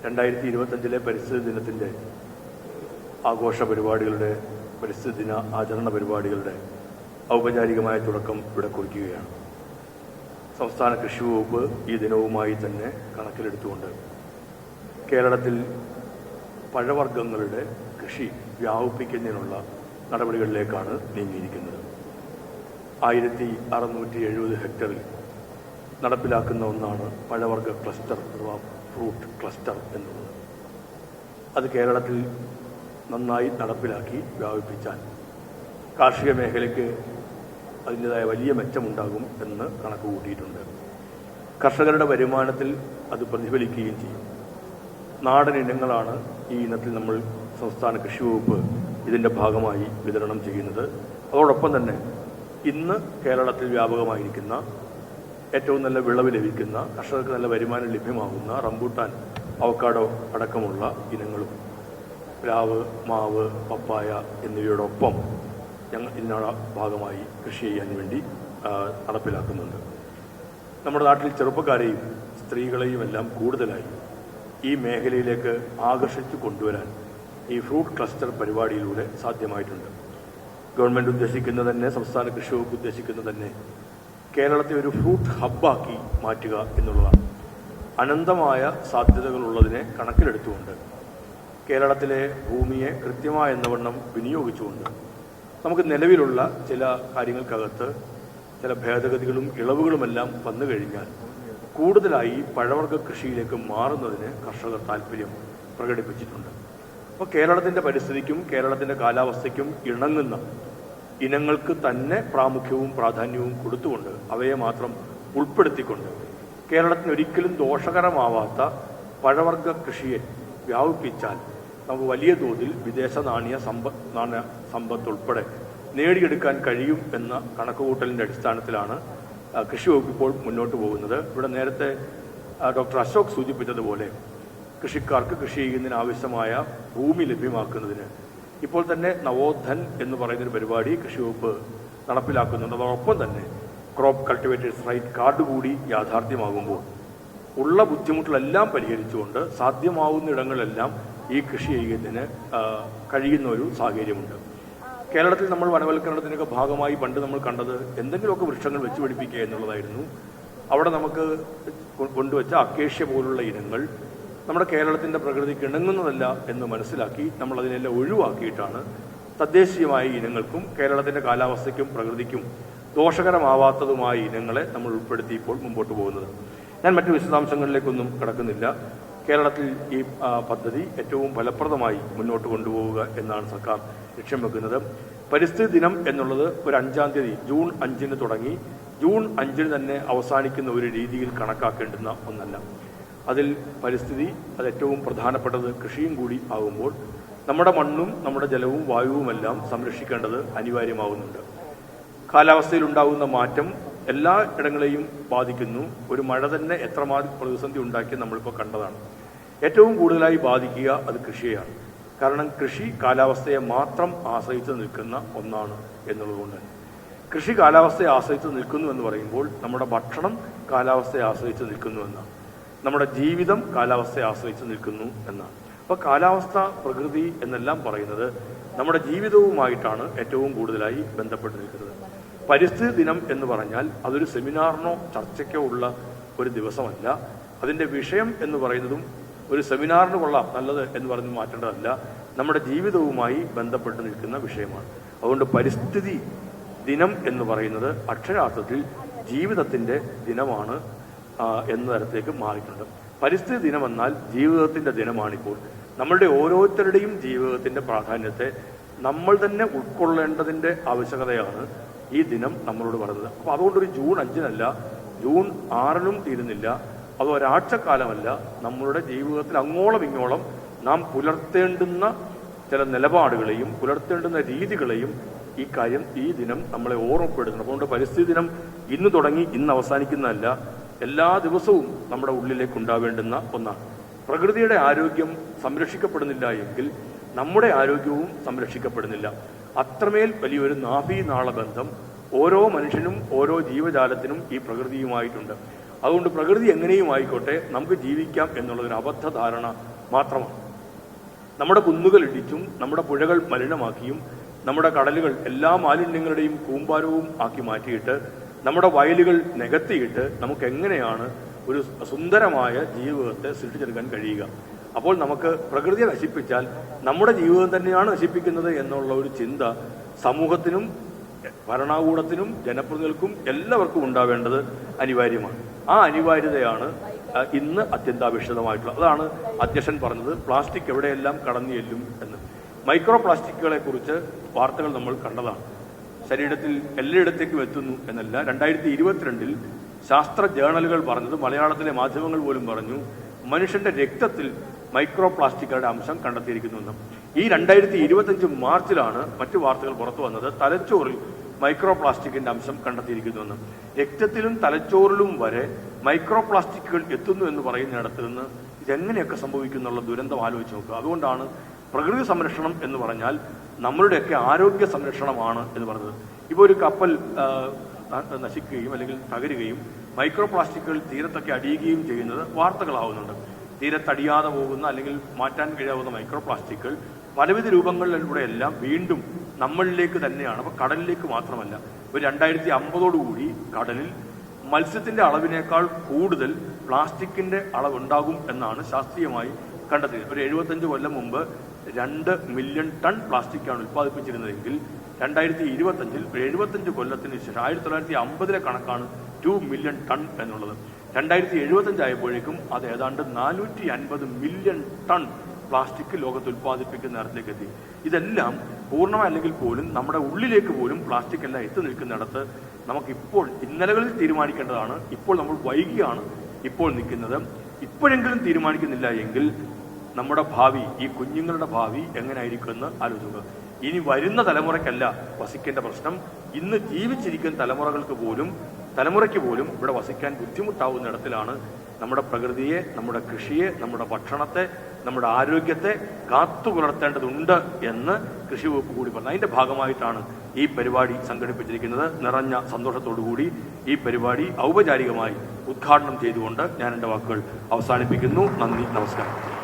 2025 പരിസ്ഥിതി ദിനത്തിൻ്റെ ആഘോഷ പരിപാടികളുടെ പരിസ്ഥിതി ദിന ആചരണ പരിപാടികളുടെ ഔപചാരികമായ തുടക്കം ഇവിടെ കുറിക്കുകയാണ്. സംസ്ഥാന കൃഷി വകുപ്പ് ഈ ദിനവുമായി തന്നെ കണക്കിലെടുത്തുകൊണ്ട് കേരളത്തിൽ പഴവർഗ്ഗങ്ങളുടെ കൃഷി വ്യാപിപ്പിക്കുന്നതിനുള്ള നടപടികളിലേക്കാണ് നീങ്ങിയിരിക്കുന്നത്. 1670 ഹെക്ടറിൽ നടപ്പിലാക്കുന്ന ഒന്നാണ് പഴവർഗ്ഗ ക്ലസ്റ്റർ അഥവാ ഫ്രൂട്ട് ക്ലസ്റ്റർ എന്നുള്ളത്. അത് കേരളത്തിൽ നന്നായി നടപ്പിലാക്കി വ്യാപിപ്പിച്ചാൽ കാർഷിക മേഖലയ്ക്ക് അതിൻ്റെതായ വലിയ മെച്ചമുണ്ടാകും എന്ന് കണക്ക് കൂട്ടിയിട്ടുണ്ട്. കർഷകരുടെ വരുമാനത്തിൽ അത് പ്രതിഫലിക്കുകയും ചെയ്യും. നാടൻ ഇനങ്ങളാണ് ഈ ഇനത്തിൽ നമ്മൾ സംസ്ഥാന കൃഷി വകുപ്പ് ഇതിൻ്റെ ഭാഗമായി വിതരണം ചെയ്യുന്നത്. അതോടൊപ്പം തന്നെ ഇന്ന് കേരളത്തിൽ വ്യാപകമായിരിക്കുന്ന ഏറ്റവും നല്ല വിളവ് ലഭിക്കുന്ന കർഷകർക്ക് നല്ല വരുമാനം ലഭ്യമാകുന്ന റംബൂട്ടാൻ, അവക്കാഡോ അടക്കമുള്ള ഇനങ്ങളും പ്ലാവ്, മാവ്, പപ്പായ എന്നിവയോടൊപ്പം ഞങ്ങൾ ഇതിനുള്ള ഭാഗമായി കൃഷി ചെയ്യാൻ വേണ്ടി നടപ്പിലാക്കുന്നുണ്ട്. നമ്മുടെ നാട്ടിൽ ചെറുപ്പക്കാരെയും സ്ത്രീകളെയും എല്ലാം കൂടുതലായി ഈ മേഖലയിലേക്ക് ആകർഷിച്ചു കൊണ്ടുവരാൻ ഈ ഫ്രൂട്ട് ക്ലസ്റ്റർ പരിപാടിയിലൂടെ സാധ്യമായിട്ടുണ്ട്. ഗവൺമെൻറ് ഉദ്ദേശിക്കുന്നത് തന്നെ, സംസ്ഥാന കൃഷി വകുപ്പ് ഉദ്ദേശിക്കുന്നത് തന്നെ കേരളത്തെ ഒരു ഫ്രൂട്ട് ഹബ്ബാക്കി മാറ്റുക എന്നുള്ളതാണ്. അനന്തമായ സാധ്യതകളുള്ളതിനെ കണക്കിലെടുത്തുകൊണ്ട് കേരളത്തിലെ ഭൂമിയെ കൃത്യമായ എന്നവണ്ണം വിനിയോഗിച്ചുകൊണ്ട് നമുക്ക് നിലവിലുള്ള ചില കാര്യങ്ങൾക്കകത്ത് ചില ഭേദഗതികളും ഇളവുകളുമെല്ലാം വന്നു കഴിഞ്ഞാൽ കൂടുതലായി പഴവർഗ്ഗ കൃഷിയിലേക്ക് മാറുന്നതിന് കർഷകർ താല്പര്യം പ്രകടിപ്പിച്ചിട്ടുണ്ട്. അപ്പോൾ കേരളത്തിൻ്റെ പരിസ്ഥിതിക്കും കേരളത്തിൻ്റെ കാലാവസ്ഥയ്ക്കും ഇണങ്ങുന്ന ഇനങ്ങൾക്ക് തന്നെ പ്രാമുഖ്യവും പ്രാധാന്യവും കൊടുത്തുകൊണ്ട് അവയെ മാത്രം ഉൾപ്പെടുത്തിക്കൊണ്ട് കേരളത്തിന് ഒരിക്കലും ദോഷകരമാവാത്ത പഴവർഗ്ഗ കൃഷിയെ വ്യാപിപ്പിച്ചാൽ നമുക്ക് വലിയ തോതിൽ വിദേശ നാണയ സമ്പത്ത് ഉൾപ്പെടെ നേടിയെടുക്കാൻ കഴിയും എന്ന കണക്കുകൂട്ടലിൻ്റെ അടിസ്ഥാനത്തിലാണ് കൃഷി വകുപ്പ് ഇപ്പോൾ മുന്നോട്ട് പോകുന്നത്. ഇവിടെ നേരത്തെ ഡോക്ടർ അശോക് സൂചിപ്പിച്ചതുപോലെ കൃഷിക്കാർക്ക് കൃഷി ചെയ്യുന്നതിന് ആവശ്യമായ ഭൂമി ലഭ്യമാക്കുന്നതിന് ഇപ്പോൾ തന്നെ നവോധൻ എന്ന് പറയുന്നൊരു പരിപാടി കൃഷി വകുപ്പ് നടപ്പിലാക്കുന്നുണ്ട്. അതോടൊപ്പം തന്നെ ക്രോപ്പ് കൾട്ടിവേറ്റേഴ്സ് റൈറ്റ് കാർഡ് കൂടി യാഥാർത്ഥ്യമാകുമ്പോൾ ഉള്ള ബുദ്ധിമുട്ടുകളെല്ലാം പരിഹരിച്ചുകൊണ്ട് സാധ്യമാവുന്ന ഇടങ്ങളിലെല്ലാം ഈ കൃഷി ചെയ്യുന്നതിന് കഴിയുന്ന ഒരു സാഹചര്യമുണ്ട്. കേരളത്തിൽ നമ്മൾ വനവൽക്കരണത്തിനൊക്കെ ഭാഗമായി പണ്ട് നമ്മൾ കണ്ടത് എന്തെങ്കിലുമൊക്കെ വൃക്ഷങ്ങൾ വെച്ച് പിടിപ്പിക്കുക എന്നുള്ളതായിരുന്നു. അവിടെ നമുക്ക് കൊണ്ടുവച്ച അക്കേഷ്യ പോലുള്ള ഇനങ്ങൾ നമ്മുടെ കേരളത്തിൻ്റെ പ്രകൃതിക്ക് ഇണങ്ങുന്നതല്ല എന്ന് മനസ്സിലാക്കി നമ്മളതിനെല്ലാം ഒഴിവാക്കിയിട്ടാണ് തദ്ദേശീയമായ ഇനങ്ങൾക്കും കേരളത്തിൻ്റെ കാലാവസ്ഥയ്ക്കും പ്രകൃതിക്കും ദോഷകരമാവാത്തതുമായ ഇനങ്ങളെ നമ്മൾ ഉൾപ്പെടുത്തി ഇപ്പോൾ മുമ്പോട്ട് പോകുന്നത്. ഞാൻ മറ്റു വിശദാംശങ്ങളിലേക്കൊന്നും കടക്കുന്നില്ല. കേരളത്തിൽ ഈ പദ്ധതി ഏറ്റവും ഫലപ്രദമായി മുന്നോട്ട് കൊണ്ടുപോവുക എന്നാണ് സർക്കാർ ലക്ഷ്യം വെക്കുന്നത്. പരിസ്ഥിതി ദിനം എന്നുള്ളത് ഒരു 5-ാം തീയതി ജൂൺ 5-ന് തുടങ്ങി ജൂൺ 5-ന് തന്നെ അവസാനിക്കുന്ന ഒരു രീതിയിൽ കണക്കാക്കേണ്ടുന്ന ഒന്നല്ല. അതിൽ പരിസ്ഥിതി അത് ഏറ്റവും പ്രധാനപ്പെട്ടത് കൃഷിയും കൂടി ആകുമ്പോൾ നമ്മുടെ മണ്ണും നമ്മുടെ ജലവും വായുവുമെല്ലാം സംരക്ഷിക്കേണ്ടത് അനിവാര്യമാവുന്നുണ്ട്. കാലാവസ്ഥയിലുണ്ടാകുന്ന മാറ്റം എല്ലാ ഇടങ്ങളെയും ബാധിക്കുന്നു. ഒരു മഴ തന്നെ എത്രമാത്രം പ്രതിസന്ധി ഉണ്ടാക്കി നമ്മളിപ്പോൾ കണ്ടതാണ്. ഏറ്റവും കൂടുതലായി ബാധിക്കുക അത് കൃഷിയെയാണ്. കാരണം കൃഷി കാലാവസ്ഥയെ മാത്രം ആശ്രയിച്ച് നിൽക്കുന്ന ഒന്നാണ് എന്നുള്ളതുകൊണ്ട് കൃഷി കാലാവസ്ഥയെ ആശ്രയിച്ച് നിൽക്കുന്നു എന്ന് പറയുമ്പോൾ നമ്മുടെ ഭക്ഷണം കാലാവസ്ഥയെ ആശ്രയിച്ച് നിൽക്കുന്നു എന്നാണ്. നമ്മുടെ ജീവിതം കാലാവസ്ഥയെ ആശ്രയിച്ച് നിൽക്കുന്നു എന്നാണ്. അപ്പോൾ കാലാവസ്ഥ, പ്രകൃതി എന്നെല്ലാം പറയുന്നത് നമ്മുടെ ജീവിതവുമായിട്ടാണ് ഏറ്റവും കൂടുതലായി ബന്ധപ്പെട്ട് നിൽക്കുന്നത്. പരിസ്ഥിതി ദിനം എന്ന് പറഞ്ഞാൽ അതൊരു സെമിനാറിനോ ചർച്ചയ്ക്കോ ഉള്ള ഒരു ദിവസമല്ല. അതിൻ്റെ വിഷയം എന്ന് പറയുന്നതും ഒരു സെമിനാറിന് കൊള്ളാം നല്ലത് എന്ന് പറഞ്ഞ് മാറ്റേണ്ടതല്ല, നമ്മുടെ ജീവിതവുമായി ബന്ധപ്പെട്ട് നിൽക്കുന്ന വിഷയമാണ്. അതുകൊണ്ട് പരിസ്ഥിതി ദിനം എന്ന് പറയുന്നത് അക്ഷരാർത്ഥത്തിൽ ജീവിതത്തിൻ്റെ ദിനമാണ് എന്ന തരത്തിലേക്ക് മാറിയിട്ടുണ്ട്. പരിസ്ഥിതി ദിനം എന്നാൽ ജീവിതത്തിൻ്റെ ദിനമാണിപ്പോൾ. നമ്മളുടെ ഓരോരുത്തരുടെയും ജീവിതത്തിൻ്റെ പ്രാധാന്യത്തെ നമ്മൾ തന്നെ ഉൾക്കൊള്ളേണ്ടതിൻ്റെ ആവശ്യകതയാണ് ഈ ദിനം നമ്മളോട് പറയുന്നത്. അപ്പോൾ അതുകൊണ്ടൊരു ജൂൺ 5-നല്ല, ജൂൺ 6-നും തീരുന്നില്ല. അത് ഒരാഴ്ചക്കാലമല്ല. നമ്മളുടെ ജീവിതത്തിൽ അങ്ങോളം ഇങ്ങോളം നാം പുലർത്തേണ്ടുന്ന ചില നിലപാടുകളെയും പുലർത്തേണ്ടുന്ന രീതികളെയും ഈ ദിനം നമ്മളെ ഓർമ്മപ്പെടുത്തണം. അതുകൊണ്ട് പരിസ്ഥിതി ദിനം ഇന്ന് തുടങ്ങി ഇന്ന് അവസാനിക്കുന്നതല്ല, എല്ലാ ദിവസവും നമ്മുടെ ഉള്ളിലേക്ക് ഉണ്ടാവേണ്ടുന്ന ഒന്നാണ്. പ്രകൃതിയുടെ ആരോഗ്യം സംരക്ഷിക്കപ്പെടുന്നില്ല എങ്കിൽ നമ്മുടെ ആരോഗ്യവും സംരക്ഷിക്കപ്പെടുന്നില്ല. അത്രമേൽ വലിയൊരു നാഭീനാള ബന്ധം ഓരോ മനുഷ്യനും ഓരോ ജീവജാലത്തിനും ഈ പ്രകൃതിയുമായിട്ടുണ്ട്. അതുകൊണ്ട് പ്രകൃതി എങ്ങനെയും ആയിക്കോട്ടെ നമുക്ക് ജീവിക്കാം എന്നുള്ളതൊരു അബദ്ധധാരണ മാത്രമാണ്. നമ്മുടെ കുന്നുകൾ ഇടിച്ചും നമ്മുടെ പുഴകൾ മലിനമാക്കിയും നമ്മുടെ കടലുകൾ എല്ലാ മാലിന്യങ്ങളുടെയും കൂമ്പാരവും ആക്കി മാറ്റിയിട്ട് നമ്മുടെ വയലുകൾ നികത്തിയിട്ട് നമുക്ക് എങ്ങനെയാണ് ഒരു സുന്ദരമായ ജീവിതത്തെ സൃഷ്ടിച്ചെടുക്കാൻ കഴിയുക? അപ്പോൾ നമുക്ക് പ്രകൃതിയെ നശിപ്പിച്ചാൽ നമ്മുടെ ജീവിതം തന്നെയാണ് നശിപ്പിക്കുന്നത് എന്നുള്ള ഒരു ചിന്ത സമൂഹത്തിനും ഭരണകൂടത്തിനും ജനപ്രതിനിധികൾക്കും എല്ലാവർക്കും ഉണ്ടാവേണ്ടത് അനിവാര്യമാണ്. ആ അനിവാര്യതയാണ് ഇന്ന് അത്യന്താപേക്ഷിതമായിട്ടുള്ളത്. അതാണ് അധ്യക്ഷൻ പറഞ്ഞത്, പ്ലാസ്റ്റിക് എവിടെയെല്ലാം കടന്നു ചെല്ലും എന്ന്. മൈക്രോ പ്ലാസ്റ്റിക്കുകളെ കുറിച്ച് വാർത്തകൾ നമ്മൾ കണ്ടതാണ്. ശരീരത്തിൽ എല്ലായിടത്തേക്കും എത്തുന്നു എന്നല്ല. 2022 ശാസ്ത്ര ജേണലുകൾ പറഞ്ഞത്, മലയാളത്തിലെ മാധ്യമങ്ങൾ പോലും പറഞ്ഞു, മനുഷ്യന്റെ രക്തത്തിൽ മൈക്രോ പ്ലാസ്റ്റിക്കുകളുടെ അംശം കണ്ടെത്തിയിരിക്കുന്നുവെന്ന്. ഈ 2025 മാർച്ചിലാണ് മറ്റു വാർത്തകൾ പുറത്തു വന്നത്, തലച്ചോറിൽ മൈക്രോ പ്ലാസ്റ്റിക്കിന്റെ അംശം കണ്ടെത്തിയിരിക്കുന്നുവെന്ന്. രക്തത്തിലും തലച്ചോറിലും വരെ മൈക്രോ പ്ലാസ്റ്റിക്കുകൾ എത്തുന്നു എന്ന് പറയുന്നിടത്ത് നിന്ന് ഇതെങ്ങനെയൊക്കെ സംഭവിക്കുന്നുള്ള ദുരന്തം ആലോചിച്ച് നോക്കുക. അതുകൊണ്ടാണ് പ്രകൃതി സംരക്ഷണം എന്ന് പറഞ്ഞാൽ നമ്മളുടെയൊക്കെ ആരോഗ്യ സംരക്ഷണമാണ് എന്ന് പറഞ്ഞത്. ഇപ്പോൾ ഒരു കപ്പൽ നശിക്കുകയും അല്ലെങ്കിൽ തകരുകയും മൈക്രോ പ്ലാസ്റ്റിക്കുകൾ തീരത്തൊക്കെ അടിയുകയും ചെയ്യുന്നത് വാർത്തകളാവുന്നുണ്ട്. തീരത്തടിയാതെ പോകുന്ന അല്ലെങ്കിൽ മാറ്റാൻ കഴിയാവുന്ന മൈക്രോ പ്ലാസ്റ്റിക്കുകൾ പലവിധ രൂപങ്ങളിലൂടെയെല്ലാം വീണ്ടും നമ്മളിലേക്ക് തന്നെയാണ്. അപ്പോൾ കടലിലേക്ക് മാത്രമല്ല, ഒരു 2050 കടലിൽ മത്സ്യത്തിന്റെ അളവിനേക്കാൾ കൂടുതൽ പ്ലാസ്റ്റിക്കിന്റെ അളവുണ്ടാകും എന്നാണ് ശാസ്ത്രീയമായി കണ്ടെത്തിയത്. ഒരു 75 കൊല്ലം മുമ്പ് 2 മില്യൺ ടൺ പ്ലാസ്റ്റിക്കാണ് ഉൽപ്പാദിപ്പിച്ചിരുന്നതെങ്കിൽ 2025 75 കൊല്ലത്തിന് ശേഷം 1950 കണക്കാണ് 2 മില്യൺ ടൺ എന്നുള്ളത്. 2075 ആയപ്പോഴേക്കും അത് ഏതാണ്ട് 450 മില്യൺ ടൺ പ്ലാസ്റ്റിക് ലോകത്ത് ഉൽപ്പാദിപ്പിക്കുന്ന നേരത്തിലേക്ക് എത്തി. ഇതെല്ലാം പൂർണ്ണമല്ലെങ്കിൽ പോലും നമ്മുടെ ഉള്ളിലേക്ക് പോലും പ്ലാസ്റ്റിക് എല്ലാം എത്തി നിൽക്കുന്നിടത്ത് നമുക്കിപ്പോൾ ഇന്നലകളിൽ തീരുമാനിക്കേണ്ടതാണ്. ഇപ്പോൾ നമ്മൾ വൈകിയാണ് ഇപ്പോൾ നിൽക്കുന്നത്. ഇപ്പോഴെങ്കിലും തീരുമാനിക്കുന്നില്ല എങ്കിൽ നമ്മുടെ ഭാവി, ഈ കുഞ്ഞുങ്ങളുടെ ഭാവി എങ്ങനെയായിരിക്കുമെന്ന് ആലോചിക്കുക. ഇനി വരുന്ന തലമുറയ്ക്കല്ല വസിക്കേണ്ട പ്രശ്നം, ഇന്ന് ജീവിച്ചിരിക്കുന്ന തലമുറയ്ക്ക് പോലും ഇവിടെ വസിക്കാൻ ബുദ്ധിമുട്ടാവുന്ന ഇടത്തിലാണ് നമ്മുടെ പ്രകൃതിയെ, നമ്മുടെ കൃഷിയെ, നമ്മുടെ ഭക്ഷണത്തെ, നമ്മുടെ ആരോഗ്യത്തെ കാത്തു പുലർത്തേണ്ടതുണ്ട് എന്ന് കൃഷി വകുപ്പ് കൂടി പറഞ്ഞു. അതിന്റെ ഭാഗമായിട്ടാണ് ഈ പരിപാടി സംഘടിപ്പിച്ചിരിക്കുന്നത്. നിറഞ്ഞ സന്തോഷത്തോടുകൂടി ഈ പരിപാടി ഔപചാരികമായി ഉദ്ഘാടനം ചെയ്തുകൊണ്ട് ഞാൻ എൻ്റെ വാക്കുകൾ അവസാനിപ്പിക്കുന്നു. നന്ദി, നമസ്കാരം.